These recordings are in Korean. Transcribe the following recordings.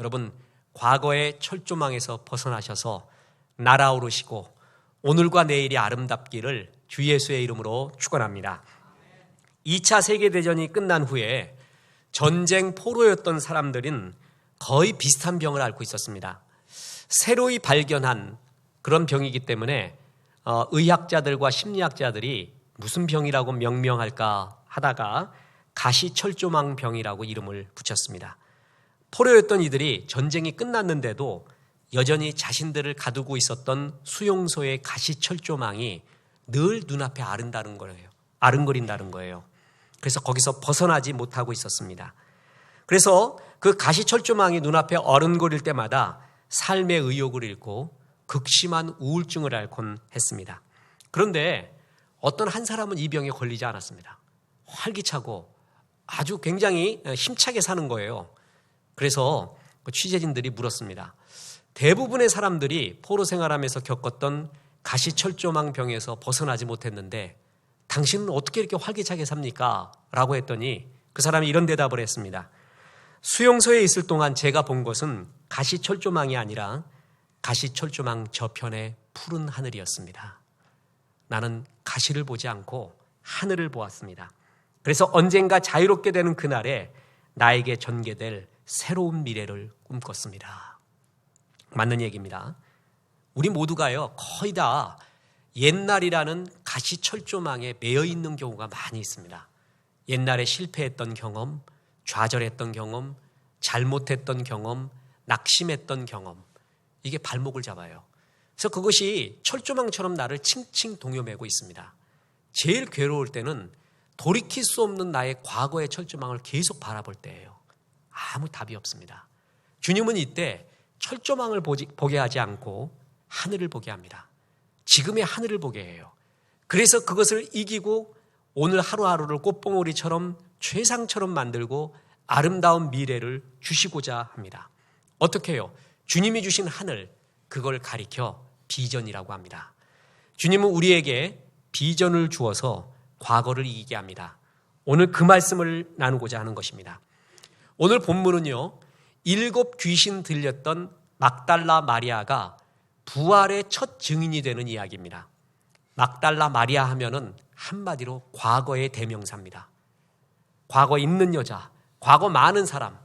여러분, 과거의 철조망에서 벗어나셔서 날아오르시고 오늘과 내일이 아름답기를 주 예수의 이름으로 축원합니다. 2차 세계대전이 끝난 후에 전쟁 포로였던 사람들은 거의 비슷한 병을 앓고 있었습니다. 새로이 발견한 그런 병이기 때문에 의학자들과 심리학자들이 무슨 병이라고 명명할까 하다가 가시철조망병이라고 이름을 붙였습니다. 포로였던 이들이 전쟁이 끝났는데도 여전히 자신들을 가두고 있었던 수용소의 가시철조망이 늘 눈앞에 아른거린다는 거예요. 그래서 거기서 벗어나지 못하고 있었습니다. 그래서 그 가시철조망이 눈앞에 어른거릴 때마다 삶의 의욕을 잃고 극심한 우울증을 앓곤 했습니다. 그런데 어떤 한 사람은 이 병에 걸리지 않았습니다. 활기차고 아주 굉장히 힘차게 사는 거예요. 그래서 취재진들이 물었습니다. 대부분의 사람들이 포로 생활하면서 겪었던 가시철조망 병에서 벗어나지 못했는데 당신은 어떻게 이렇게 활기차게 삽니까? 라고 했더니 그 사람이 이런 대답을 했습니다. 수용소에 있을 동안 제가 본 것은 가시철조망이 아니라 가시철조망 저편의 푸른 하늘이었습니다. 나는 가시를 보지 않고 하늘을 보았습니다. 그래서 언젠가 자유롭게 되는 그날에 나에게 전개될 새로운 미래를 꿈꿨습니다. 맞는 얘기입니다. 우리 모두가요, 거의 다 옛날이라는 가시철조망에 매여 있는 경우가 많이 있습니다. 옛날에 실패했던 경험, 좌절했던 경험, 잘못했던 경험, 낙심했던 경험, 이게 발목을 잡아요. 그래서 그것이 철조망처럼 나를 칭칭 동여매고 있습니다. 제일 괴로울 때는 돌이킬 수 없는 나의 과거의 철조망을 계속 바라볼 때예요. 아무 답이 없습니다. 주님은 이때 철조망을 보게 하지 않고 하늘을 보게 합니다. 지금의 하늘을 보게 해요. 그래서 그것을 이기고 오늘 하루하루를 꽃봉오리처럼 최상처럼 만들고 아름다운 미래를 주시고자 합니다. 어떻게 해요? 주님이 주신 하늘, 그걸 가리켜 비전이라고 합니다. 주님은 우리에게 비전을 주어서 과거를 이기게 합니다. 오늘 그 말씀을 나누고자 하는 것입니다. 오늘 본문은요, 7 귀신 들렸던 막달라 마리아가 부활의 첫 증인이 되는 이야기입니다. 막달라 마리아 하면은 한마디로 과거의 대명사입니다. 과거 있는 여자, 과거 많은 사람,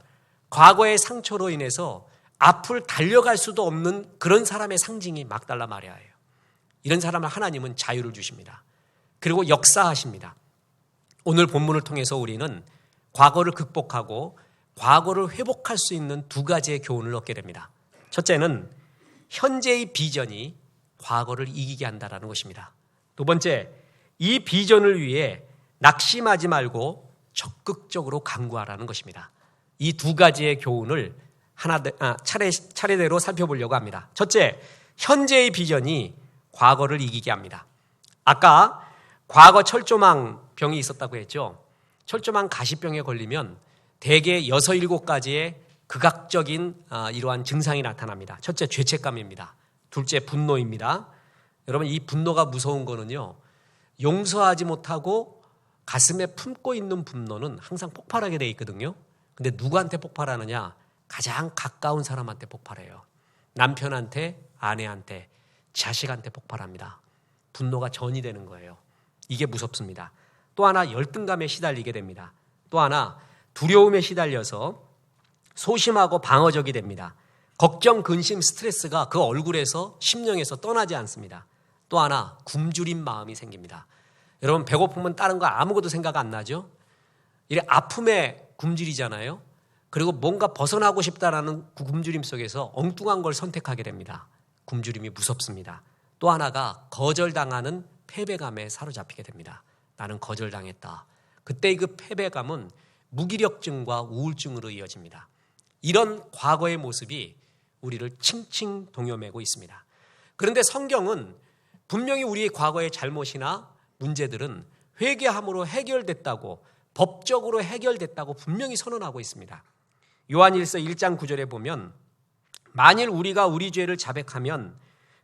과거의 상처로 인해서 앞을 달려갈 수도 없는 그런 사람의 상징이 막달라 마리아예요. 이런 사람을 하나님은 자유를 주십니다. 그리고 역사하십니다. 오늘 본문을 통해서 우리는 과거를 극복하고 과거를 회복할 수 있는 2가지의 교훈을 얻게 됩니다. 첫째는 현재의 비전이 과거를 이기게 한다는 것입니다. 2번째, 이 비전을 위해 낙심하지 말고 적극적으로 강구하라는 것입니다. 이 2가지의 교훈을 차례대로 살펴보려고 합니다. 첫째, 현재의 비전이 과거를 이기게 합니다. 아까 과거 철조망 병이 있었다고 했죠. 철조망 가시병에 걸리면 대개 6, 7가지의 극악적인 이러한 증상이 나타납니다. 첫째, 죄책감입니다. 둘째, 분노입니다. 여러분, 이 분노가 무서운 거는요, 용서하지 못하고 가슴에 품고 있는 분노는 항상 폭발하게 돼 있거든요. 근데 누구한테 폭발하느냐? 가장 가까운 사람한테 폭발해요. 남편한테, 아내한테, 자식한테 폭발합니다. 분노가 전이 되는 거예요. 이게 무섭습니다. 또 하나, 열등감에 시달리게 됩니다. 또 하나, 두려움에 시달려서 소심하고 방어적이 됩니다. 걱정, 근심, 스트레스가 그 얼굴에서, 심령에서 떠나지 않습니다. 또 하나, 굶주린 마음이 생깁니다. 여러분, 배고프면 다른 거 아무것도 생각 안 나죠? 이래 아픔에 굶주리잖아요. 그리고 뭔가 벗어나고 싶다라는 그 굶주림 속에서 엉뚱한 걸 선택하게 됩니다. 굶주림이 무섭습니다. 또 하나가 거절당하는 패배감에 사로잡히게 됩니다. 나는 거절당했다. 그때 그 패배감은 무기력증과 우울증으로 이어집니다. 이런 과거의 모습이 우리를 칭칭 동여매고 있습니다. 그런데 성경은 분명히 우리의 과거의 잘못이나 문제들은 회개함으로 해결됐다고, 법적으로 해결됐다고 분명히 선언하고 있습니다. 요한일서 1장 9절에 보면, 만일 우리가 우리 죄를 자백하면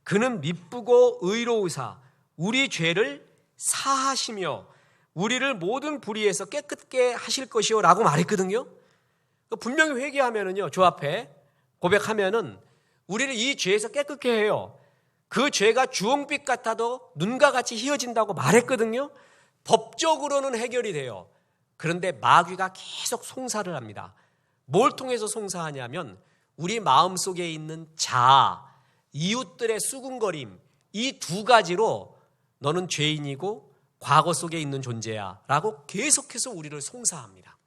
그는 미쁘고 의로우사 우리 죄를 사하시며 우리를 모든 불의에서 깨끗게 하실 것이요 라고 말했거든요. 분명히 회개하면은요, 저 앞에 고백하면은 우리를 이 죄에서 깨끗게 해요. 그 죄가 주홍빛 같아도 눈과 같이 희어진다고 말했거든요. 법적으로는 해결이 돼요. 그런데 마귀가 계속 송사를 합니다. 뭘 통해서 송사하냐면 우리 마음속에 있는 자아, 이웃들의 수군거림, 이 두 가지로 너는 죄인이고 과거 속에 있는 존재야 라고 계속해서 우리를 송사합니다.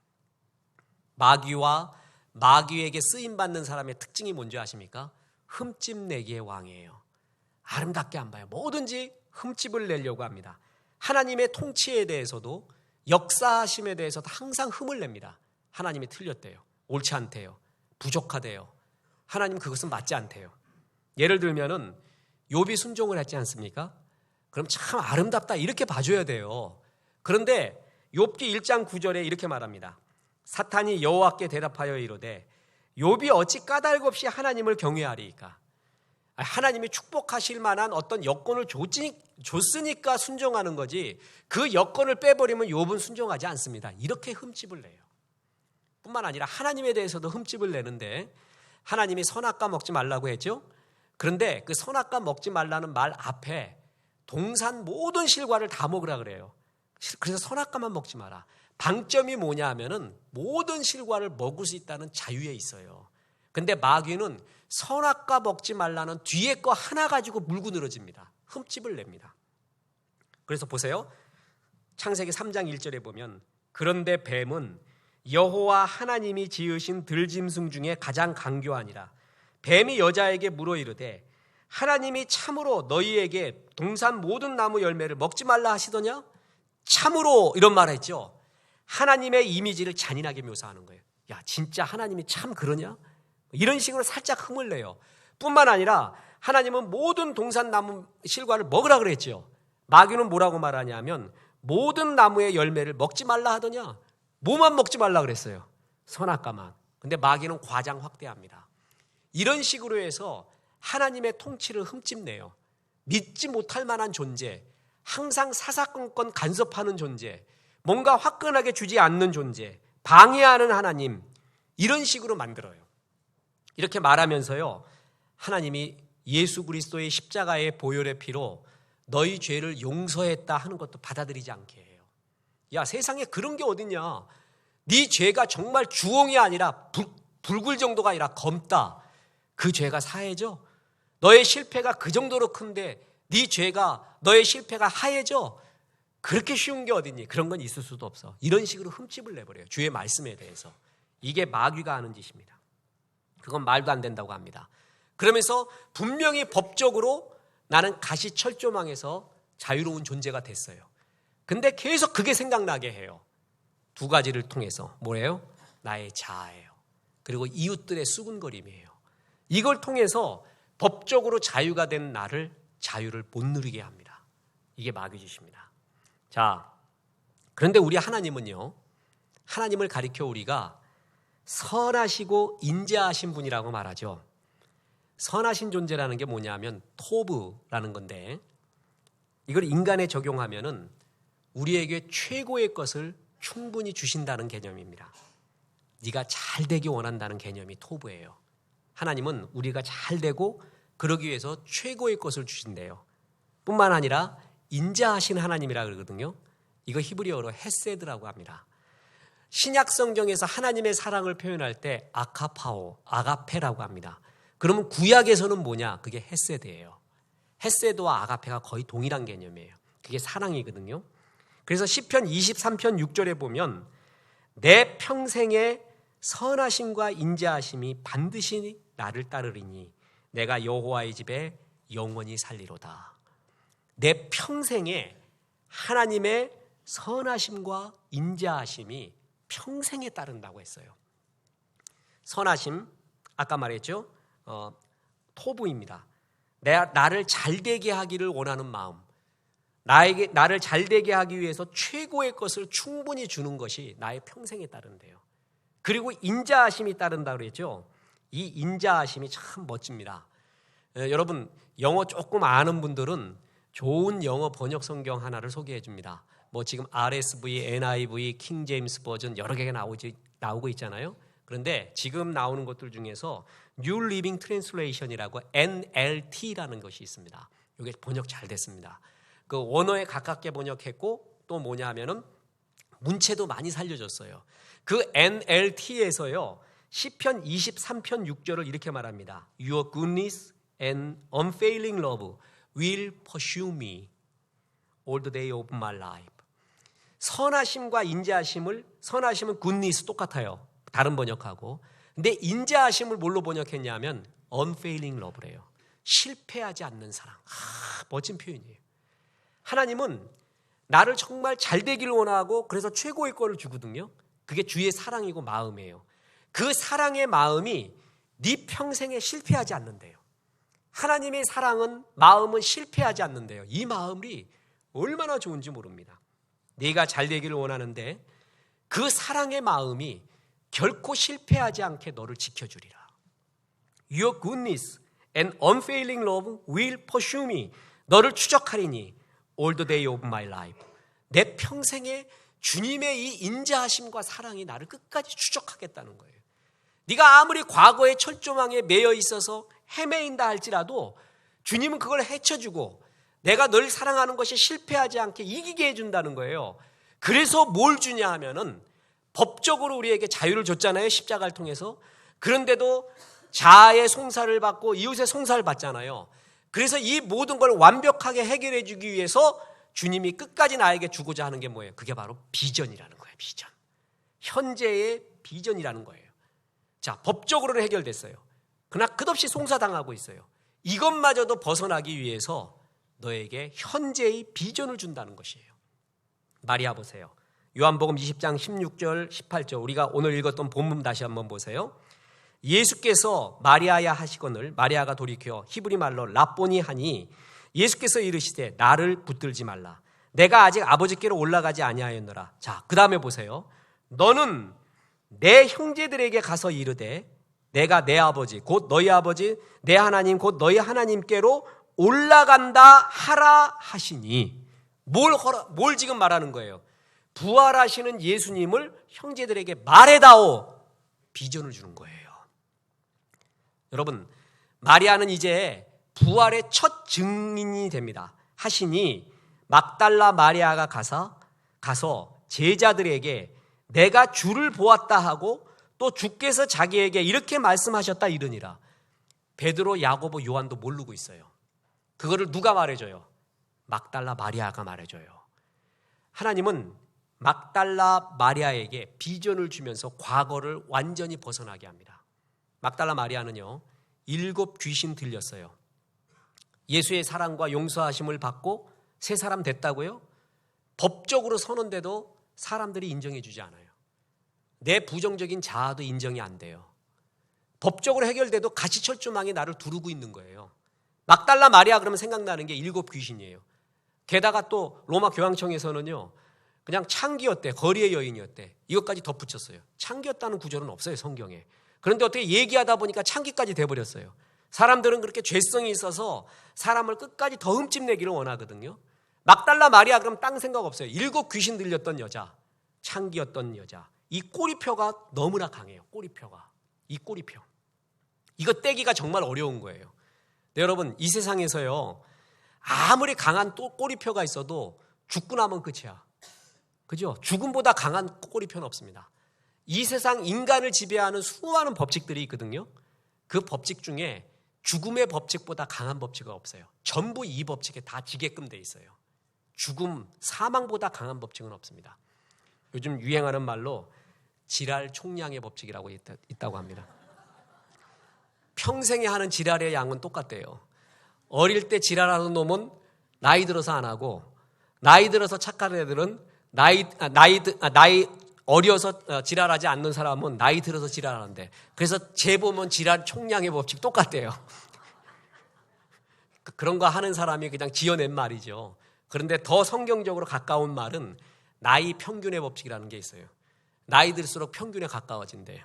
마귀와 마귀에게 쓰임받는 사람의 특징이 뭔지 아십니까? 흠집 내기의 왕이에요. 아름답게 안 봐요. 뭐든지 흠집을 내려고 합니다. 하나님의 통치에 대해서도 역사하심에 대해서도 항상 흠을 냅니다. 하나님이 틀렸대요. 옳지 않대요. 부족하대요. 하나님 그것은 맞지 않대요. 예를 들면은 욥이 순종을 했지 않습니까? 그럼 참 아름답다 이렇게 봐줘야 돼요. 그런데 욥기 1장 9절에 이렇게 말합니다. 사탄이 여호와께 대답하여 이르되 욥이 어찌 까닭 없이 하나님을 경외하리이까? 하나님이 축복하실 만한 어떤 여건을 줬으니까 순종하는 거지 그 여건을 빼버리면 욥은 순종하지 않습니다. 이렇게 흠집을 내요. 뿐만 아니라 하나님에 대해서도 흠집을 내는데 하나님이 선악과 먹지 말라고 했죠. 그런데 그 선악과 먹지 말라는 말 앞에 동산 모든 실과를 다 먹으라 그래요. 그래서 선악과만 먹지 마라. 방점이 뭐냐 하면은 모든 실과를 먹을 수 있다는 자유에 있어요. 근데 마귀는 선악과 먹지 말라는 뒤에 거 하나 가지고 물고 늘어집니다. 흠집을 냅니다. 그래서 보세요. 창세기 3장 1절에 보면 그런데 뱀은 여호와 하나님이 지으신 들짐승 중에 가장 강교하니라. 뱀이 여자에게 물어 이르되 하나님이 참으로 너희에게 동산 모든 나무 열매를 먹지 말라 하시더냐? 참으로 이런 말을 했죠. 하나님의 이미지를 잔인하게 묘사하는 거예요. 야, 진짜 하나님이 참 그러냐? 이런 식으로 살짝 흠을 내요. 뿐만 아니라 하나님은 모든 동산 나무 실과를 먹으라 그랬죠. 마귀는 뭐라고 말하냐면 모든 나무의 열매를 먹지 말라 하더냐? 뭐만 먹지 말라 그랬어요? 선악과만. 근데 마귀는 과장 확대합니다. 이런 식으로 해서 하나님의 통치를 흠집내요. 믿지 못할 만한 존재, 항상 사사건건 간섭하는 존재, 뭔가 화끈하게 주지 않는 존재, 방해하는 하나님, 이런 식으로 만들어요. 이렇게 말하면서요, 하나님이 예수 그리스도의 십자가의 보혈의 피로 너희 죄를 용서했다 하는 것도 받아들이지 않게 해요. 야, 세상에 그런 게 어딨냐? 네 죄가 정말 주홍이 아니라 붉을 정도가 아니라 검다. 그 죄가 사해져? 너의 실패가 그 정도로 큰데 네 죄가, 너의 실패가 하해져? 그렇게 쉬운 게 어딨니? 그런 건 있을 수도 없어. 이런 식으로 흠집을 내버려요. 주의 말씀에 대해서. 이게 마귀가 하는 짓입니다. 그건 말도 안 된다고 합니다. 그러면서 분명히 법적으로 나는 가시철조망에서 자유로운 존재가 됐어요. 근데 계속 그게 생각나게 해요. 두 가지를 통해서. 뭐예요? 나의 자아예요. 그리고 이웃들의 수군거림이에요. 이걸 통해서 법적으로 자유가 된 나를 자유를 못 누리게 합니다. 이게 마귀 짓입니다. 자, 그런데 우리 하나님은요, 하나님을 가리켜 우리가 선하시고 인자하신 분이라고 말하죠. 선하신 존재라는 게 뭐냐면 토브라는 건데, 이걸 인간에 적용하면은 우리에게 최고의 것을 충분히 주신다는 개념입니다. 네가 잘 되기 원한다는 개념이 토브예요. 하나님은 우리가 잘 되고 그러기 위해서 최고의 것을 주신대요. 뿐만 아니라 인자하신 하나님이라 그러거든요. 이거 히브리어로 헤세드라고 합니다. 신약 성경에서 하나님의 사랑을 표현할 때 아카파오, 아가페라고 합니다. 그러면 구약에서는 뭐냐? 그게 헤세드예요. 헤세드와 아가페가 거의 동일한 개념이에요. 그게 사랑이거든요. 그래서 시편 23편 6절에 보면 내 평생에 선하심과 인자하심이 반드시 나를 따르리니 내가 여호와의 집에 영원히 살리로다. 내 평생에 하나님의 선하심과 인자하심이 평생에 따른다고 했어요. 선하심, 아까 말했죠? 토부입니다. 나를 잘되게 하기를 원하는 마음, 나를 잘되게 하기 위해서 최고의 것을 충분히 주는 것이 나의 평생에 따른대요. 그리고 인자하심이 따른다고 그랬죠. 이 인자하심이 참 멋집니다. 여러분, 영어 조금 아는 분들은 좋은 영어 번역 성경 하나를 소개해 줍니다. 뭐 지금 RSV, NIV, 킹 제임스 버전 여러 개가 나오고 있잖아요. 그런데 지금 나오는 것들 중에서 New Living Translation이라고 NLT라는 것이 있습니다. 이게 번역 잘 됐습니다. 그 원어에 가깝게 번역했고 또 뭐냐면은 문체도 많이 살려줬어요. 그 NLT에서요 시편 23편 6절을 이렇게 말합니다. Your goodness and unfailing love will pursue me all the day of my life. 선하심과 인자하심을, 선하심은 goodness 똑같아요. 다른 번역하고. 근데 인자하심을 뭘로 번역했냐면 unfailing love래요. 실패하지 않는 사랑. 멋진 표현이에요. 하나님은 나를 정말 잘 되기를 원하고 그래서 최고의 거를 주거든요. 그게 주의 사랑이고 마음이에요. 그 사랑의 마음이 네 평생에 실패하지 않는데요. 하나님의 사랑은, 마음은 실패하지 않는데요. 이 마음이 얼마나 좋은지 모릅니다. 네가 잘 되기를 원하는데 그 사랑의 마음이 결코 실패하지 않게 너를 지켜주리라. Your goodness and unfailing love will pursue me. 너를 추적하리니 all the day of my life. 내 평생에 주님의 이 인자하심과 사랑이 나를 끝까지 추적하겠다는 거예요. 네가 아무리 과거의 철조망에 매여 있어서 헤매인다 할지라도 주님은 그걸 헤쳐주고 내가 널 사랑하는 것이 실패하지 않게 이기게 해준다는 거예요. 그래서 뭘 주냐 하면은 법적으로 우리에게 자유를 줬잖아요. 십자가를 통해서. 그런데도 자아의 송사를 받고 이웃의 송사를 받잖아요. 그래서 이 모든 걸 완벽하게 해결해 주기 위해서 주님이 끝까지 나에게 주고자 하는 게 뭐예요? 그게 바로 비전이라는 거예요. 비전. 현재의 비전이라는 거예요. 자, 법적으로는 해결됐어요. 그러나 끝없이 송사당하고 있어요. 이것마저도 벗어나기 위해서 너에게 현재의 비전을 준다는 것이에요. 마리아 보세요. 요한복음 20장 16절 18절 우리가 오늘 읽었던 본문 다시 한번 보세요. 예수께서 마리아야 하시거늘 마리아가 돌이켜 히브리 말로 라보니 하니 예수께서 이르시되 나를 붙들지 말라. 내가 아직 아버지께로 올라가지 아니하였노라. 자, 그 다음에 보세요. 너는 내 형제들에게 가서 이르되 내가 내 아버지 곧 너희 아버지 내 하나님 곧 너희 하나님께로 올라간다 하라 하시니 뭘 지금 말하는 거예요? 부활하시는 예수님을 형제들에게 말해다오. 비전을 주는 거예요. 여러분, 마리아는 이제 부활의 첫 증인이 됩니다. 하시니 막달라 마리아가 가서 제자들에게 내가 주를 보았다 하고 또 주께서 자기에게 이렇게 말씀하셨다 이르니라. 베드로, 야고보, 요한도 모르고 있어요. 그거를 누가 말해줘요? 막달라 마리아가 말해줘요. 하나님은 막달라 마리아에게 비전을 주면서 과거를 완전히 벗어나게 합니다. 막달라 마리아는요 7 귀신 들렸어요. 예수의 사랑과 용서하심을 받고 새 사람 됐다고요? 법적으로 서는데도 사람들이 인정해 주지 않아요. 내 부정적인 자아도 인정이 안 돼요. 법적으로 해결돼도 가시철조망이 나를 두르고 있는 거예요. 막달라 마리아 그러면 생각나는 게 7 귀신이에요. 게다가 또 로마 교황청에서는요 그냥 창기였대. 거리의 여인이었대. 이것까지 덧붙였어요. 창기였다는 구절은 없어요 성경에. 그런데 어떻게 얘기하다 보니까 창기까지 돼버렸어요. 사람들은 그렇게 죄성이 있어서 사람을 끝까지 더 흠집내기를 원하거든요. 막달라 마리아 그럼 딴 생각 없어요. 7 귀신 들렸던 여자, 창기였던 여자. 이 꼬리표가 너무나 강해요. 꼬리표가. 이 꼬리표. 이거 떼기가 정말 어려운 거예요. 네, 여러분 이 세상에서요 아무리 강한 또 꼬리표가 있어도 죽고 나면 끝이야. 그죠? 죽음보다 강한 꼬리표는 없습니다. 이 세상 인간을 지배하는 수많은 법칙들이 있거든요. 그 법칙 중에 죽음의 법칙보다 강한 법칙은 없어요. 전부 이 법칙에 다 지게끔 돼 있어요. 죽음, 사망보다 강한 법칙은 없습니다. 요즘 유행하는 말로 지랄 총량의 법칙이라고 있다고 합니다. 평생에 하는 지랄의 양은 똑같대요. 어릴 때 지랄하는 놈은 나이 들어서 안 하고 나이 들어서 착한 애들은 나이 어려서 지랄하지 않는 사람은 나이 들어서 지랄하는데 그래서 재보면 지랄 총량의 법칙 똑같대요. 그런 거 하는 사람이 그냥 지어낸 말이죠. 그런데 더 성경적으로 가까운 말은 나이 평균의 법칙이라는 게 있어요. 나이 들수록 평균에 가까워진대요.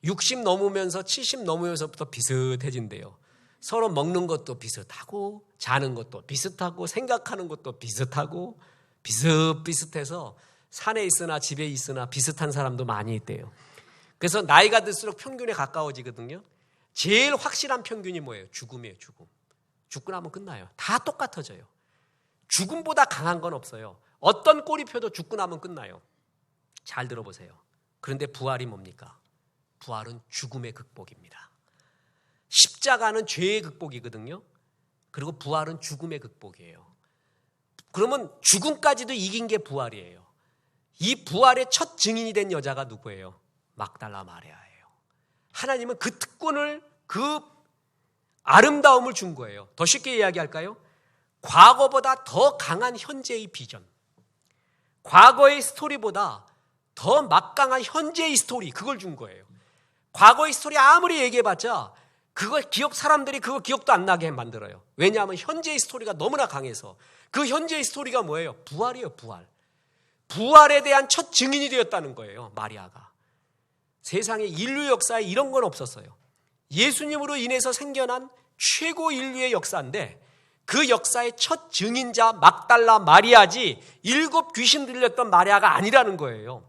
60 넘으면서 70 넘으면서부터 비슷해진대요. 서로 먹는 것도 비슷하고 자는 것도 비슷하고 생각하는 것도 비슷하고 비슷비슷해서 산에 있으나 집에 있으나 비슷한 사람도 많이 있대요. 그래서 나이가 들수록 평균에 가까워지거든요. 제일 확실한 평균이 뭐예요? 죽음이에요. 죽음. 죽고 나면 끝나요. 다 똑같아져요. 죽음보다 강한 건 없어요. 어떤 꼬리표도 죽고 나면 끝나요. 잘 들어보세요. 그런데 부활이 뭡니까? 부활은 죽음의 극복입니다. 십자가는 죄의 극복이거든요. 그리고 부활은 죽음의 극복이에요. 그러면 죽음까지도 이긴 게 부활이에요. 이 부활의 첫 증인이 된 여자가 누구예요? 막달라 마리아예요. 하나님은 그 특권을, 그 아름다움을 준 거예요. 더 쉽게 이야기할까요? 과거보다 더 강한 현재의 비전, 과거의 스토리보다 더 막강한 현재의 스토리, 그걸 준 거예요. 과거의 스토리 아무리 얘기해봤자 사람들이 그거 기억도 안 나게 만들어요. 왜냐하면 현재의 스토리가 너무나 강해서. 그 현재의 스토리가 뭐예요? 부활이에요. 부활. 부활에 대한 첫 증인이 되었다는 거예요. 마리아가. 세상에 인류 역사에 이런 건 없었어요. 예수님으로 인해서 생겨난 최고 인류의 역사인데 그 역사의 첫 증인자 막달라 마리아지 7 귀신 들렸던 마리아가 아니라는 거예요.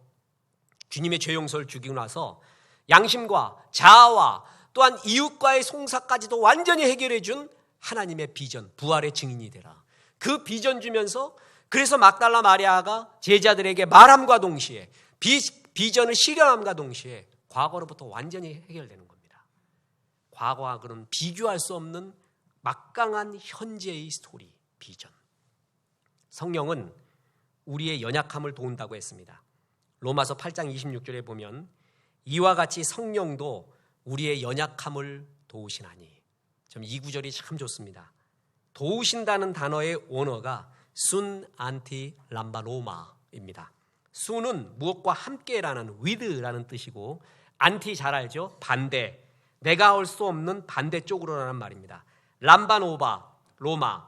주님의 죄 용서를 주기고 나서 양심과 자아와 또한 이웃과의 송사까지도 완전히 해결해 준 하나님의 비전, 부활의 증인이 되라. 그 비전 주면서 그래서 막달라 마리아가 제자들에게 말함과 동시에 비전을 실현함과 동시에 과거로부터 완전히 해결되는 겁니다. 과거하고는 비교할 수 없는 막강한 현재의 스토리, 비전. 성령은 우리의 연약함을 도운다고 했습니다. 로마서 8장 26절에 보면 이와 같이 성령도 우리의 연약함을 도우시나니. 이 구절이 참 좋습니다. 도우신다는 단어의 원어가 순 안티 람바노마입니다. 순은 무엇과 함께라는 with라는 뜻이고 안티 잘 알죠? 반대, 내가 할 수 없는 반대쪽으로라는 말입니다. 람바노바, 로마,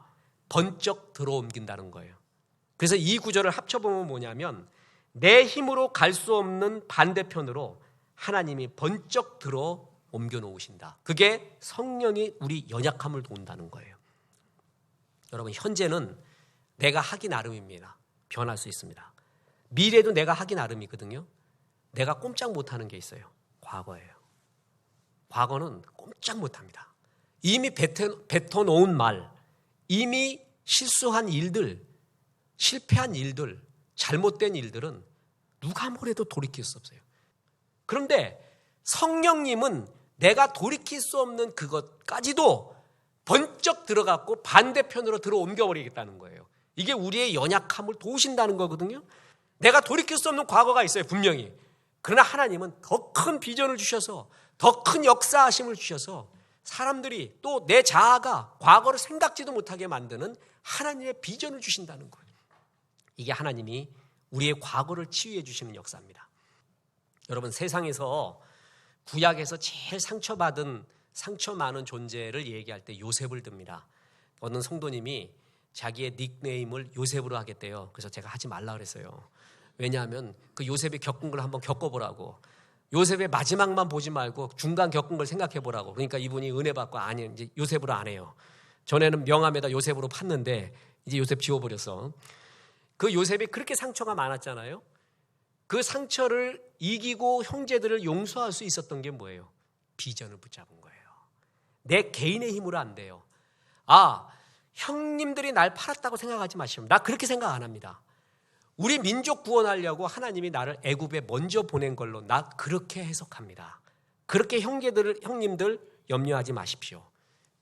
번쩍 들어옮긴다는 거예요. 그래서 이 구절을 합쳐보면 뭐냐면 내 힘으로 갈 수 없는 반대편으로 하나님이 번쩍 들어 옮겨 놓으신다. 그게 성령이 우리 연약함을 도운다는 거예요. 여러분, 현재는 내가 하기 나름입니다. 변할 수 있습니다. 미래도 내가 하기 나름이거든요. 내가 꼼짝 못하는 게 있어요. 과거예요. 과거는 꼼짝 못합니다. 이미 뱉어놓은 말, 이미 실수한 일들, 실패한 일들, 잘못된 일들은 누가 뭐래도 돌이킬 수 없어요. 그런데 성령님은 내가 돌이킬 수 없는 그것까지도 번쩍 들어갔고 반대편으로 들어 옮겨버리겠다는 거예요. 이게 우리의 연약함을 도우신다는 거거든요. 내가 돌이킬 수 없는 과거가 있어요, 분명히. 그러나 하나님은 더 큰 비전을 주셔서, 더 큰 역사하심을 주셔서 사람들이 또 내 자아가 과거를 생각지도 못하게 만드는 하나님의 비전을 주신다는 거예요. 이게 하나님이 우리의 과거를 치유해 주시는 역사입니다. 여러분, 세상에서 구약에서 제일 상처받은, 상처 많은 존재를 얘기할 때 요셉을 듭니다. 어느 성도님이 자기의 닉네임을 요셉으로 하겠대요. 그래서 제가 하지 말라 그랬어요. 왜냐하면 그 요셉이 겪은 걸 한번 겪어보라고. 요셉의 마지막만 보지 말고 중간 겪은 걸 생각해 보라고. 그러니까 이분이 은혜 받고 아니, 이제 요셉으로 안 해요. 전에는 명함에다 요셉으로 팠는데 이제 요셉 지워버렸어. 그 요셉이 그렇게 상처가 많았잖아요. 그 상처를 이기고 형제들을 용서할 수 있었던 게 뭐예요? 비전을 붙잡은 거예요. 내 개인의 힘으로 안 돼요. 형님들이 날 팔았다고 생각하지 마시면, 나 그렇게 생각 안 합니다. 우리 민족 구원하려고 하나님이 나를 애굽에 먼저 보낸 걸로 나 그렇게 해석합니다. 그렇게 형님들 염려하지 마십시오.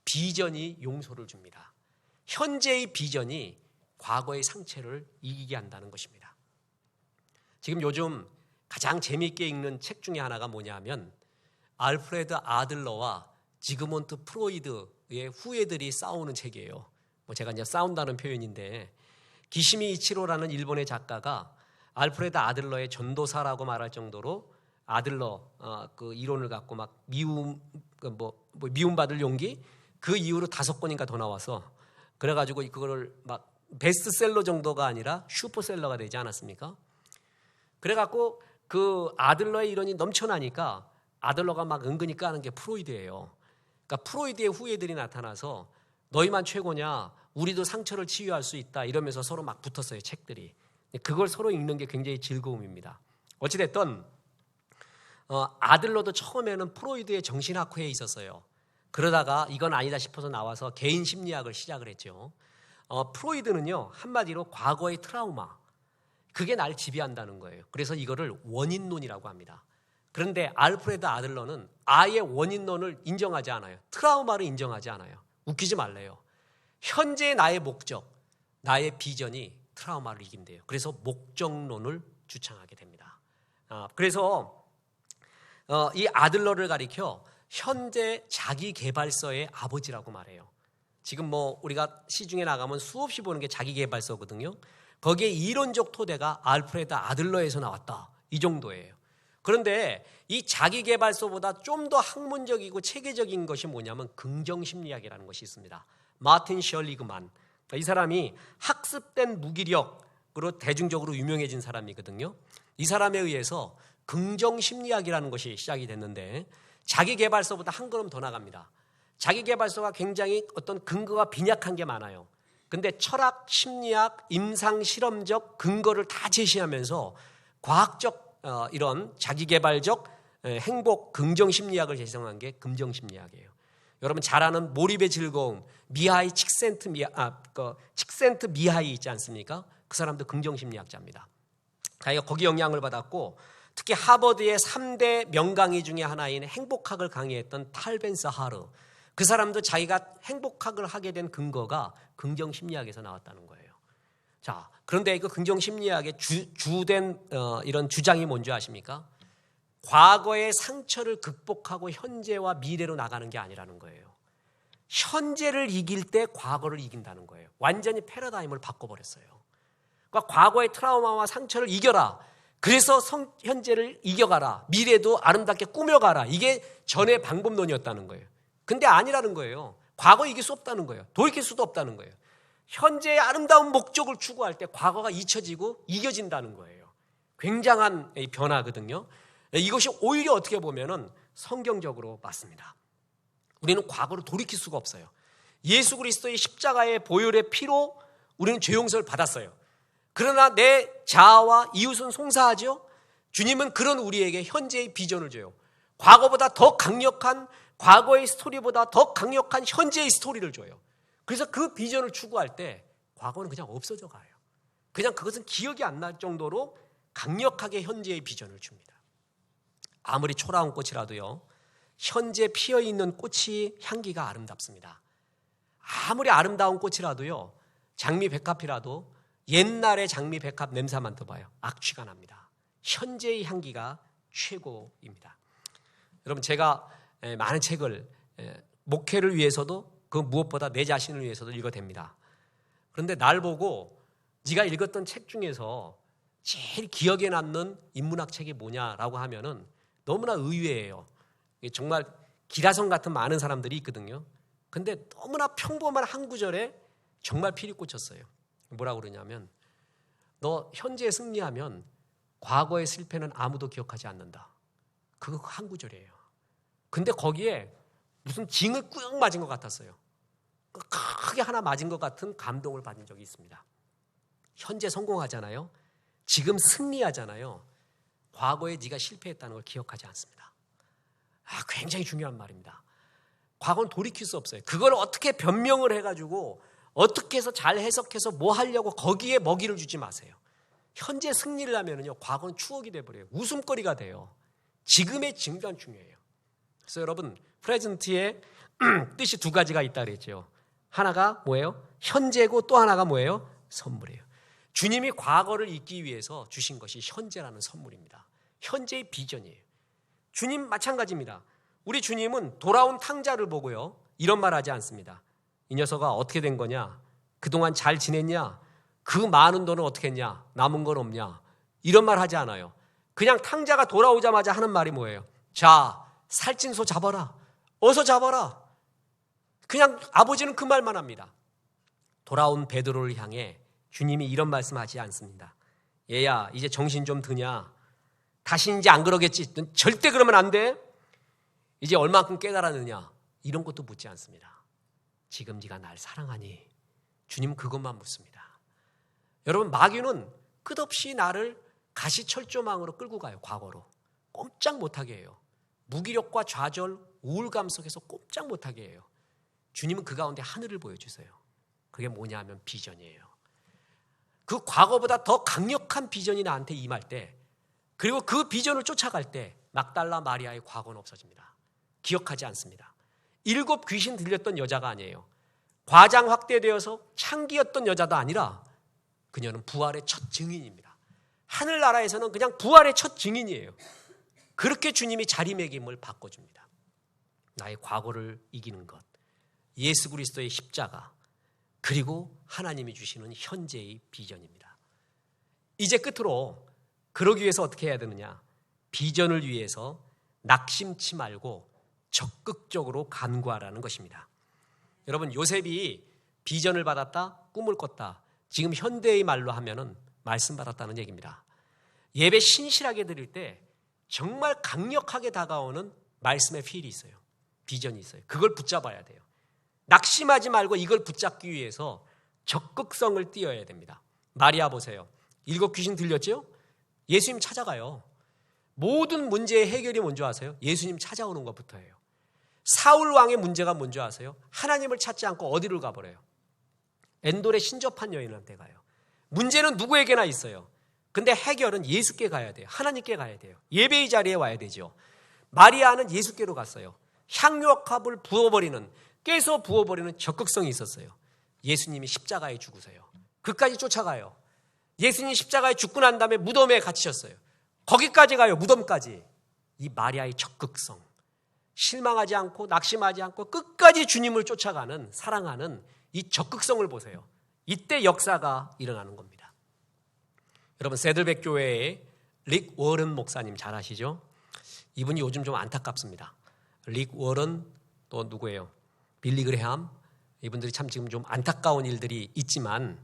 비전이 용서를 줍니다. 현재의 비전이 과거의 상처를 이기게 한다는 것입니다. 지금 요즘 가장 재미있게 읽는 책 중에 하나가 뭐냐면 알프레드 아들러와 지그몬트 프로이드의 후예들이 싸우는 책이에요. 제가 이제 싸운다는 표현인데, 기시미 이치로라는 일본의 작가가 알프레드 아들러의 전도사라고 말할 정도로 아들러 그 이론을 갖고 막 미움받을 용기, 그 이후로 5권인가 더 나와서, 그래가지고 그거를 막 베스트셀러 정도가 아니라 슈퍼셀러가 되지 않았습니까? 그래갖고 그 아들러의 이론이 넘쳐나니까 아들러가 막 은근히 까는 게 프로이드예요. 그러니까 프로이드의 후예들이 나타나서 너희만 최고냐, 우리도 상처를 치유할 수 있다, 이러면서 서로 막 붙었어요, 책들이. 그걸 서로 읽는 게 굉장히 즐거움입니다. 어찌됐든 아들러도 처음에는 프로이드의 정신학회에 있었어요. 그러다가 이건 아니다 싶어서 나와서 개인 심리학을 시작을 했죠. 프로이드는요, 한마디로 과거의 트라우마, 그게 날 지배한다는 거예요. 그래서 이거를 원인론이라고 합니다. 그런데 알프레드 아들러는 아예 원인론을 인정하지 않아요. 트라우마를 인정하지 않아요. 웃기지 말래요. 현재의 나의 목적, 나의 비전이 트라우마를 이긴대요. 그래서 목적론을 주창하게 됩니다. 그래서 이 아들러를 가리켜 현재 자기개발서의 아버지라고 말해요. 지금 우리가 시중에 나가면 수없이 보는 게 자기개발서거든요. 거기에 이론적 토대가 알프레드 아들러에서 나왔다, 이 정도예요. 그런데 이 자기개발서보다 좀 더 학문적이고 체계적인 것이 뭐냐면 긍정심리학이라는 것이 있습니다. 마틴 셜리그만, 이 사람이 학습된 무기력으로 대중적으로 유명해진 사람이거든요. 이 사람에 의해서 긍정심리학이라는 것이 시작이 됐는데 자기개발서보다 한 걸음 더 나갑니다. 자기개발서가 굉장히 어떤 근거가 빈약한 게 많아요. 근데 철학, 심리학, 임상실험적 근거를 다 제시하면서 과학적 이런 자기개발적 행복, 긍정심리학을 제시한 게 긍정심리학이에요. 여러분 잘 아는 몰입의 즐거움, 미하이 칙센트 미하이 있지 않습니까? 그 사람도 긍정심리학자입니다. 자기가 거기 영향을 받았고 특히 하버드의 3대 명강의 중에 하나인 행복학을 강의했던 탈 벤스 하르, 그 사람도 자기가 행복학을 하게 된 근거가 긍정심리학에서 나왔다는 거예요. 자, 그런데 그 긍정심리학의 주된 이런 주장이 뭔지 아십니까? 과거의 상처를 극복하고 현재와 미래로 나가는 게 아니라는 거예요. 현재를 이길 때 과거를 이긴다는 거예요. 완전히 패러다임을 바꿔버렸어요. 그러니까 과거의 트라우마와 상처를 이겨라. 그래서 현재를 이겨가라. 미래도 아름답게 꾸며가라. 이게 전의 방법론이었다는 거예요. 근데 아니라는 거예요. 과거 이길 수 없다는 거예요. 돌이킬 수도 없다는 거예요. 현재의 아름다운 목적을 추구할 때 과거가 잊혀지고 이겨진다는 거예요. 굉장한 변화거든요. 이것이 오히려 어떻게 보면은 성경적으로 맞습니다. 우리는 과거를 돌이킬 수가 없어요. 예수 그리스도의 십자가의 보혈의 피로 우리는 죄 용서를 받았어요. 그러나 내 자아와 이웃은 송사하죠. 주님은 그런 우리에게 현재의 비전을 줘요. 과거보다 더 강력한, 과거의 스토리보다 더 강력한 현재의 스토리를 줘요. 그래서 그 비전을 추구할 때 과거는 그냥 없어져 가요. 그냥 그것은 기억이 안 날 정도로 강력하게 현재의 비전을 줍니다. 아무리 초라한 꽃이라도요, 현재 피어있는 꽃이 향기가 아름답습니다. 아무리 아름다운 꽃이라도요, 장미 백합이라도 옛날의 장미 백합 냄새만 맡아봐요, 악취가 납니다. 현재의 향기가 최고입니다. 여러분, 제가 많은 책을 목회를 위해서도 그 무엇보다 내 자신을 위해서도 읽어댑니다. 그런데 날 보고 네가 읽었던 책 중에서 제일 기억에 남는 인문학 책이 뭐냐라고 하면은 너무나 의외예요. 정말 기라성 같은 많은 사람들이 있거든요. 근데 너무나 평범한 한 구절에 정말 피리 꽂혔어요. 뭐라고 그러냐면, 너 현재에 승리하면 과거의 실패는 아무도 기억하지 않는다. 그거 한 구절이에요. 근데 거기에 무슨 징을 꾹 맞은 것 같았어요. 크게 하나 맞은 것 같은 감동을 받은 적이 있습니다. 현재 성공하잖아요. 지금 승리하잖아요. 과거에 네가 실패했다는 걸 기억하지 않습니다. 굉장히 중요한 말입니다. 과거는 돌이킬 수 없어요. 그걸 어떻게 변명을 해가지고 어떻게 해서 잘 해석해서 뭐 하려고 거기에 먹이를 주지 마세요. 현재 승리를 하면은요, 과거는 추억이 돼버려요. 웃음거리가 돼요. 지금의 진간 중요해요. 그래서 여러분, 프레젠트의 뜻이 두 가지가 있다 그랬죠. 하나가 뭐예요? 현재고 또 하나가 뭐예요? 선물이에요. 주님이 과거를 잊기 위해서 주신 것이 현재라는 선물입니다. 현재의 비전이에요. 주님 마찬가지입니다. 우리 주님은 돌아온 탕자를 보고요, 이런 말 하지 않습니다. 이 녀석아 어떻게 된 거냐? 그동안 잘 지냈냐? 그 많은 돈은 어떻게 했냐? 남은 건 없냐? 이런 말 하지 않아요. 그냥 탕자가 돌아오자마자 하는 말이 뭐예요? 자, 살찐 소 잡아라. 어서 잡아라. 그냥 아버지는 그 말만 합니다. 돌아온 베드로를 향해 주님이 이런 말씀하지 않습니다. 얘야, 이제 정신 좀 드냐? 다시 이제 안 그러겠지? 절대 그러면 안 돼. 이제 얼마큼 깨달았느냐? 이런 것도 묻지 않습니다. 지금 네가 날 사랑하니? 주님은 그것만 묻습니다. 여러분, 마귀는 끝없이 나를 가시철조망으로 끌고 가요. 과거로. 꼼짝 못하게 해요. 무기력과 좌절, 우울감 속에서 꼼짝 못하게 해요. 주님은 그 가운데 하늘을 보여주세요. 그게 뭐냐 하면 비전이에요. 그 과거보다 더 강력한 비전이 나한테 임할 때, 그리고 그 비전을 쫓아갈 때 막달라 마리아의 과거는 없어집니다. 기억하지 않습니다. 7 귀신 들렸던 여자가 아니에요. 과장 확대되어서 창기였던 여자도 아니라 그녀는 부활의 첫 증인입니다. 하늘나라에서는 그냥 부활의 첫 증인이에요. 그렇게 주님이 자리매김을 바꿔줍니다. 나의 과거를 이기는 것, 예수 그리스도의 십자가, 그리고 하나님이 주시는 현재의 비전입니다. 이제 끝으로 그러기 위해서 어떻게 해야 되느냐? 비전을 위해서 낙심치 말고 적극적으로 간구하라는 것입니다. 여러분, 요셉이 비전을 받았다, 꿈을 꿨다. 지금 현대의 말로 하면은 말씀 받았다는 얘기입니다. 예배 신실하게 드릴 때 정말 강력하게 다가오는 말씀의 필이 있어요. 비전이 있어요. 그걸 붙잡아야 돼요. 낙심하지 말고 이걸 붙잡기 위해서 적극성을 띄어야 됩니다. 마리아 보세요. 7 귀신 들렸죠? 예수님 찾아가요. 모든 문제의 해결이 뭔지 아세요? 예수님 찾아오는 것부터예요. 사울 왕의 문제가 뭔지 아세요? 하나님을 찾지 않고 어디를 가버려요? 엔돌의 신접한 여인한테 가요. 문제는 누구에게나 있어요. 근데 해결은 예수께 가야 돼요. 하나님께 가야 돼요. 예배의 자리에 와야 되죠. 마리아는 예수께로 갔어요. 향유합을 부어버리는, 깨서 부어버리는 적극성이 있었어요. 예수님이 십자가에 죽으세요. 그까지 쫓아가요. 예수님이 십자가에 죽고 난 다음에 무덤에 갇히셨어요. 거기까지 가요. 무덤까지. 이 마리아의 적극성, 실망하지 않고 낙심하지 않고 끝까지 주님을 쫓아가는, 사랑하는 이 적극성을 보세요. 이때 역사가 일어나는 겁니다. 여러분, 세들백 교회의 릭 워런 목사님 잘 아시죠? 이분이 요즘 좀 안타깝습니다. 릭 워런, 또 누구예요? 빌리 그레함. 이분들이 참 지금 좀 안타까운 일들이 있지만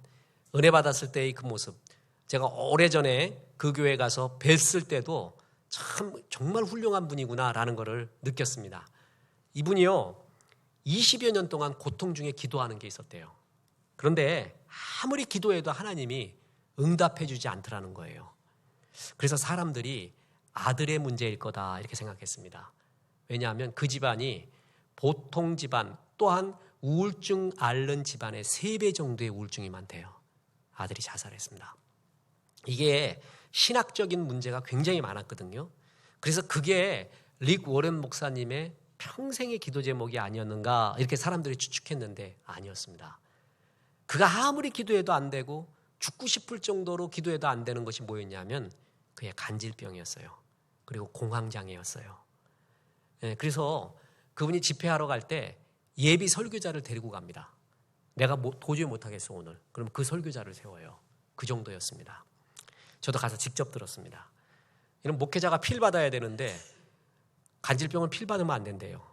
은혜 받았을 때의 그 모습, 제가 오래전에 그 교회 가서 뵀을 때도 참 정말 훌륭한 분이구나라는 것을 느꼈습니다. 이분이요, 20여 년 동안 고통 중에 기도하는 게 있었대요. 그런데 아무리 기도해도 하나님이 응답해 주지 않더라는 거예요. 그래서 사람들이 아들의 문제일 거다 이렇게 생각했습니다. 왜냐하면 그 집안이 보통 집안, 또한 우울증 앓는 집안의 3배 정도의 우울증이 많대요. 아들이 자살했습니다. 이게 신학적인 문제가 굉장히 많았거든요. 그래서 그게 릭 워런 목사님의 평생의 기도 제목이 아니었는가 이렇게 사람들이 추측했는데 아니었습니다. 그가 아무리 기도해도 안 되고 죽고 싶을 정도로 기도해도 안 되는 것이 뭐였냐면 그의 간질병이었어요. 그리고 공황장애였어요. 그래서 그분이 집회하러 갈 때 예비 설교자를 데리고 갑니다. 내가 도저히 못하겠어 오늘. 그럼 그 설교자를 세워요. 그 정도였습니다. 저도 가서 직접 들었습니다. 이런 목회자가 필 받아야 되는데 간질병은 필 받으면 안 된대요.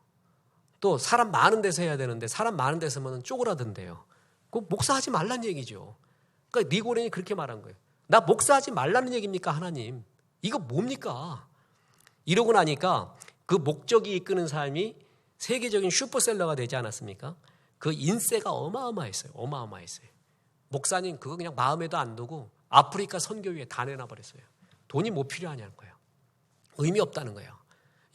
또 사람 많은 데서 해야 되는데 사람 많은 데서 하면 쪼그라든대요. 그 목사하지 말란 얘기죠. 그러니까 니고렌이 그렇게 말한 거예요. 나 목사하지 말라는 얘기입니까 하나님? 이거 뭡니까? 이러고 나니까 그 목적이 이끄는 삶이 세계적인 슈퍼셀러가 되지 않았습니까? 그 인세가 어마어마했어요. 어마어마했어요. 목사님 그거 그냥 마음에도 안 두고 아프리카 선교위에 다 내놔버렸어요. 돈이 뭐 필요하냐는 거예요. 의미 없다는 거예요.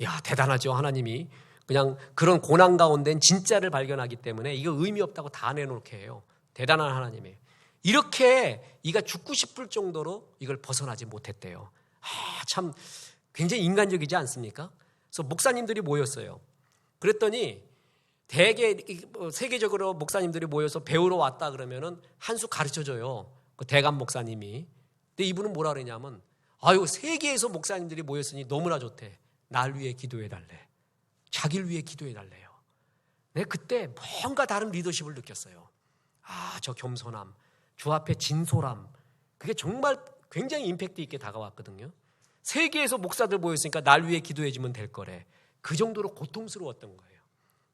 야, 대단하죠. 하나님이 그냥 그런 고난 가운데는 진짜를 발견하기 때문에 이거 의미 없다고 다 내놓게 해요. 대단한 하나님이에요. 이렇게 이가 죽고 싶을 정도로 이걸 벗어나지 못했대요. 참 굉장히 인간적이지 않습니까? 그래서 목사님들이 모였어요. 그랬더니 대개 세계적으로 목사님들이 모여서 배우러 왔다 그러면은 한 수 가르쳐줘요. 그 대감 목사님이. 근데 이분은 뭐라 그러냐면 아유, 세계에서 목사님들이 모였으니 너무나 좋대. 날 위해 기도해달래. 자기를 위해 기도해달래요. 네, 그때 뭔가 다른 리더십을 느꼈어요. 아, 저 겸손함, 주 앞에 진솔함, 그게 정말 굉장히 임팩트 있게 다가왔거든요. 세계에서 목사들 모였으니까 날 위해 기도해주면 될 거래. 그 정도로 고통스러웠던 거예요.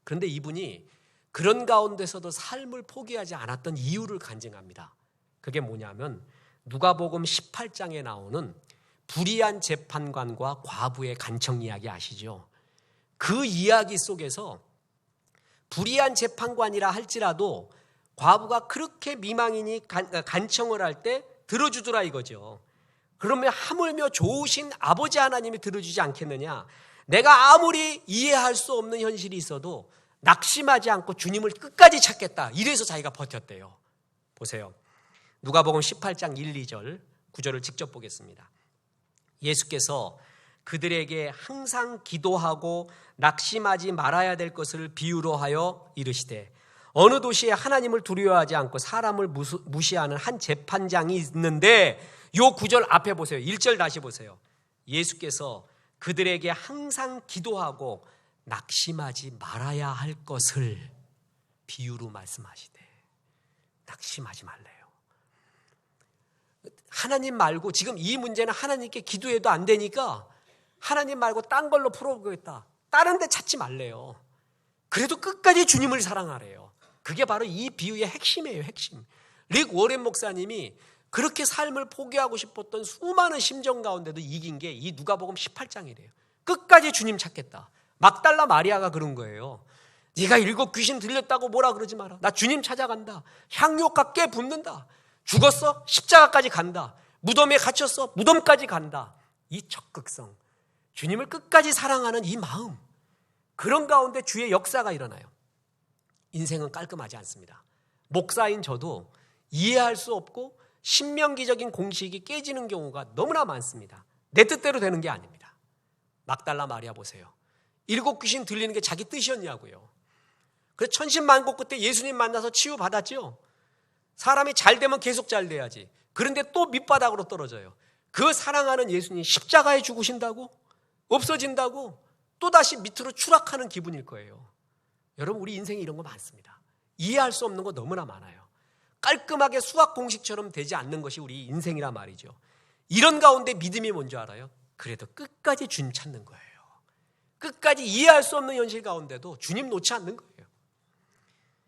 그런데 이분이 그런 가운데서도 삶을 포기하지 않았던 이유를 간증합니다. 그게 뭐냐면 누가복음 18장에 나오는 불의한 재판관과 과부의 간청 이야기 아시죠? 그 이야기 속에서 불의한 재판관이라 할지라도 과부가 그렇게 미망인이 간청을 할 때 들어주더라 이거죠. 그러면 하물며 좋으신 아버지 하나님이 들어주지 않겠느냐? 내가 아무리 이해할 수 없는 현실이 있어도 낙심하지 않고 주님을 끝까지 찾겠다. 이래서 자기가 버텼대요. 보세요. 누가복음 18장 1, 2절 구절을 직접 보겠습니다. 예수께서 그들에게 항상 기도하고 낙심하지 말아야 될 것을 비유로 하여 이르시되 어느 도시에 하나님을 두려워하지 않고 사람을 무시하는 한 재판장이 있는데 요 구절 앞에 보세요. 1절 다시 보세요. 예수께서 그들에게 항상 기도하고 낙심하지 말아야 할 것을 비유로 말씀하시되 낙심하지 말래요. 하나님 말고 지금 이 문제는 하나님께 기도해도 안 되니까 하나님 말고 딴 걸로 풀어보겠다. 다른 데 찾지 말래요. 그래도 끝까지 주님을 사랑하래요. 그게 바로 이 비유의 핵심이에요. 핵심. 릭 워렌 목사님이 그렇게 삶을 포기하고 싶었던 수많은 심정 가운데도 이긴 게 이 누가복음 18장이래요. 끝까지 주님 찾겠다. 막달라 마리아가 그런 거예요. 네가 7 귀신 들렸다고 뭐라 그러지 마라. 나 주님 찾아간다. 향유가 깨 붓는다. 죽었어? 십자가까지 간다. 무덤에 갇혔어? 무덤까지 간다. 이 적극성, 주님을 끝까지 사랑하는 이 마음, 그런 가운데 주의 역사가 일어나요. 인생은 깔끔하지 않습니다. 목사인 저도 이해할 수 없고 신명기적인 공식이 깨지는 경우가 너무나 많습니다. 내 뜻대로 되는 게 아닙니다. 막달라 마리아 보세요. 7 귀신 들리는 게 자기 뜻이었냐고요. 그래서 천신만고 끝에 예수님 만나서 치유받았죠. 사람이 잘 되면 계속 잘 돼야지. 그런데 또 밑바닥으로 떨어져요. 그 사랑하는 예수님 십자가에 죽으신다고? 없어진다고? 또다시 밑으로 추락하는 기분일 거예요. 여러분, 우리 인생에 이런 거 많습니다. 이해할 수 없는 거 너무나 많아요. 깔끔하게 수학 공식처럼 되지 않는 것이 우리 인생이란 말이죠. 이런 가운데 믿음이 뭔지 알아요? 그래도 끝까지 주님 찾는 거예요. 끝까지 이해할 수 없는 현실 가운데도 주님 놓지 않는 거예요.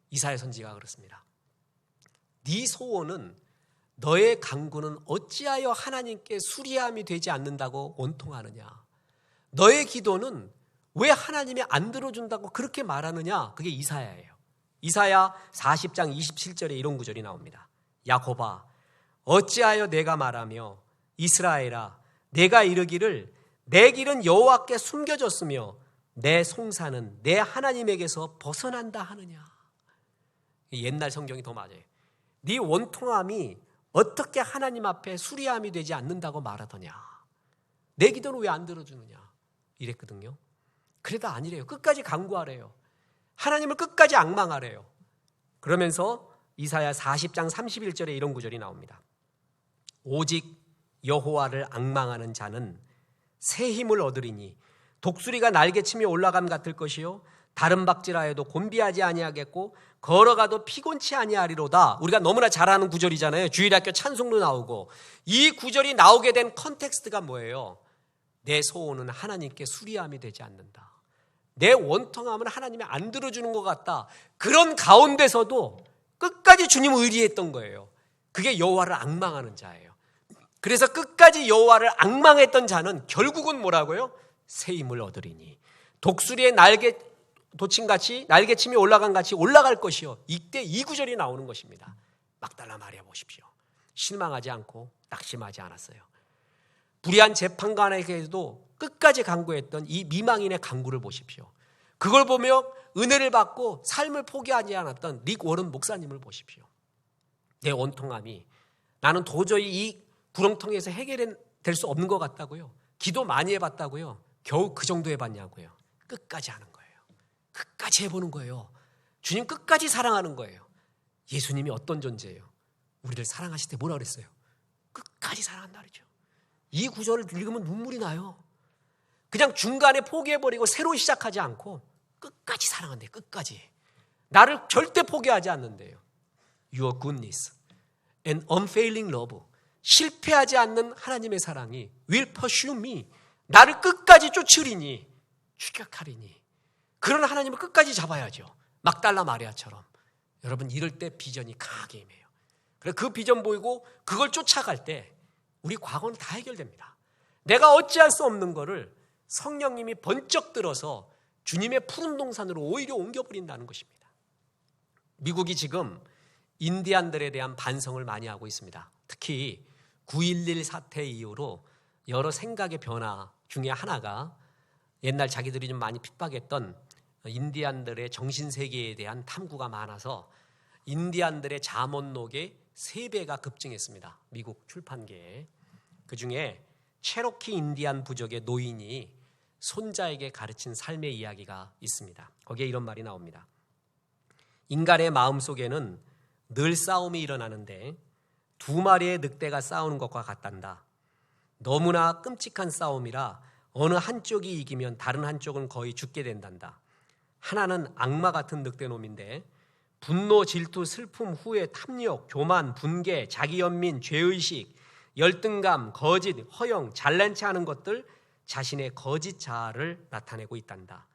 이사야 선지자가 그렇습니다. 네 소원은, 너의 간구는 어찌하여 하나님께 수리함이 되지 않는다고 원통하느냐? 너의 기도는 왜 하나님이 안 들어준다고 그렇게 말하느냐? 그게 이사야예요. 이사야 40장 27절에 이런 구절이 나옵니다. 야곱아, 어찌하여 내가 말하며 이스라엘아, 내가 이르기를 내 길은 여호와께 숨겨졌으며 내 송사는 내 하나님에게서 벗어난다 하느냐? 옛날 성경이 더 맞아요. 네 원통함이 어떻게 하나님 앞에 수리함이 되지 않는다고 말하더냐? 내 기도는 왜 안 들어주느냐? 이랬거든요. 그래도 아니래요. 끝까지 간구하래요. 하나님을 끝까지 앙망하래요. 그러면서 이사야 40장 31절에 이런 구절이 나옵니다. 오직 여호와를 앙망하는 자는 새 힘을 얻으리니 독수리가 날개치며 올라감 같을 것이요 다른 박질하여도 곤비하지 아니하겠고 걸어가도 피곤치 아니하리로다. 우리가 너무나 잘 아는 구절이잖아요. 주일학교 찬송도 나오고. 이 구절이 나오게 된 컨텍스트가 뭐예요? 내 소원은 하나님께 수리함이 되지 않는다. 내 원통함은 하나님이 안 들어주는 것 같다. 그런 가운데서도 끝까지 주님을 의리했던 거예요. 그게 여호와를 앙망하는 자예요. 그래서 끝까지 여호와를 앙망했던 자는 결국은 뭐라고요? 새 힘을 얻으리니 독수리의 날개 도침같이 날개침이 올라간 같이 올라갈 것이요. 이때 이 구절이 나오는 것입니다. 막달라 마리아 보십시오. 실망하지 않고 낙심하지 않았어요. 불의한 재판관에게도 끝까지 간구했던 이 미망인의 간구를 보십시오. 그걸 보며 은혜를 받고 삶을 포기하지 않았던 릭 워런 목사님을 보십시오. 내 원통함이 나는 도저히 이 구렁텅이에서 해결될 수 없는 것 같다고요. 기도 많이 해봤다고요. 겨우 그 정도 해봤냐고요. 끝까지 하는 거예요. 끝까지 해보는 거예요. 주님 끝까지 사랑하는 거예요. 예수님이 어떤 존재예요? 우리를 사랑하실 때 뭐라 그랬어요? 끝까지 사랑한다 그러죠. 이 구절을 읽으면 눈물이 나요. 그냥 중간에 포기해버리고 새로 시작하지 않고 끝까지 사랑한대요. 끝까지. 나를 절대 포기하지 않는데요. Your goodness and unfailing love. 실패하지 않는 하나님의 사랑이 will pursue me. 나를 끝까지 쫓으리니 추격하리니. 그런 하나님을 끝까지 잡아야죠. 막달라 마리아처럼. 여러분, 이럴 때 비전이 강하게 임해요. 그래서 그 비전 보이고 그걸 쫓아갈 때 우리 과거는 다 해결됩니다. 내가 어찌할 수 없는 거를 성령님이 번쩍 들어서 주님의 푸른 동산으로 오히려 옮겨버린다는 것입니다. 미국이 지금 인디안들에 대한 반성을 많이 하고 있습니다. 특히 9.11 사태 이후로 여러 생각의 변화 중에 하나가 옛날 자기들이 좀 많이 핍박했던 인디안들의 정신세계에 대한 탐구가 많아서 인디안들의 잠언록의 3배가 급증했습니다. 미국 출판계에. 그중에 체로키 인디안 부족의 노인이 손자에게 가르친 삶의 이야기가 있습니다. 거기에 이런 말이 나옵니다. 인간의 마음속에는 늘 싸움이 일어나는데 2마리의 늑대가 싸우는 것과 같단다. 너무나 끔찍한 싸움이라 어느 한쪽이 이기면 다른 한쪽은 거의 죽게 된단다. 하나는 악마 같은 늑대놈인데 분노, 질투, 슬픔, 후회, 탐욕, 교만, 분개, 자기연민, 죄의식, 열등감, 거짓, 허영, 잘난 체 하는 것들, 자신의 거짓 자아를 나타내고 있단다.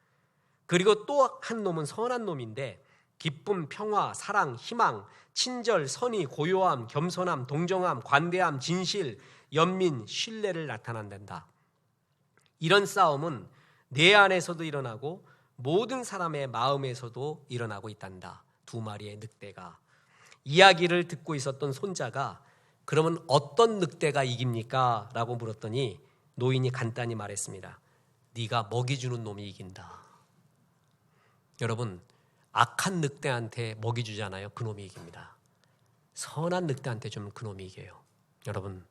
그리고 또 한 놈은 선한 놈인데 기쁨, 평화, 사랑, 희망, 친절, 선의, 고요함, 겸손함, 동정함, 관대함, 진실, 연민, 신뢰를 나타낸단다. 이런 싸움은 내 안에서도 일어나고 모든 사람의 마음에서도 일어나고 있단다. 2마리의 늑대가. 이야기를 듣고 있었던 손자가 그러면 어떤 늑대가 이깁니까? 라고 물었더니 노인이 간단히 말했습니다. 네가 먹이 주는 놈이 이긴다. 여러분, 악한 늑대한테 먹이 주잖아요. 그놈이 이깁니다. 선한 늑대한테 주면 그놈이 이겨요. 여러분,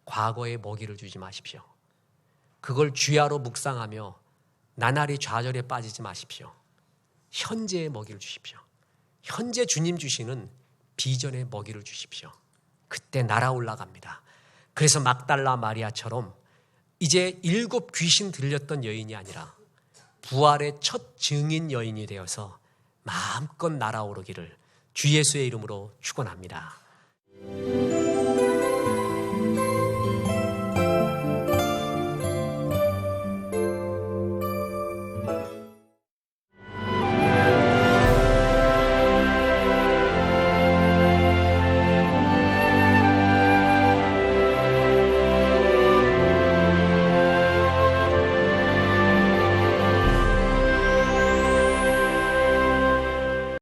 과거에 먹이를 주지 마십시오. 그걸 주야로 묵상하며 나날이 좌절에 빠지지 마십시오. 현재의 먹이를 주십시오. 현재 주님 주시는 비전의 먹이를 주십시오. 그때 날아 올라갑니다. 그래서 막달라 마리아처럼 이제 7 귀신 들렸던 여인이 아니라 부활의 첫 증인 여인이 되어서 마음껏 날아오르기를 주 예수의 이름으로 축원합니다.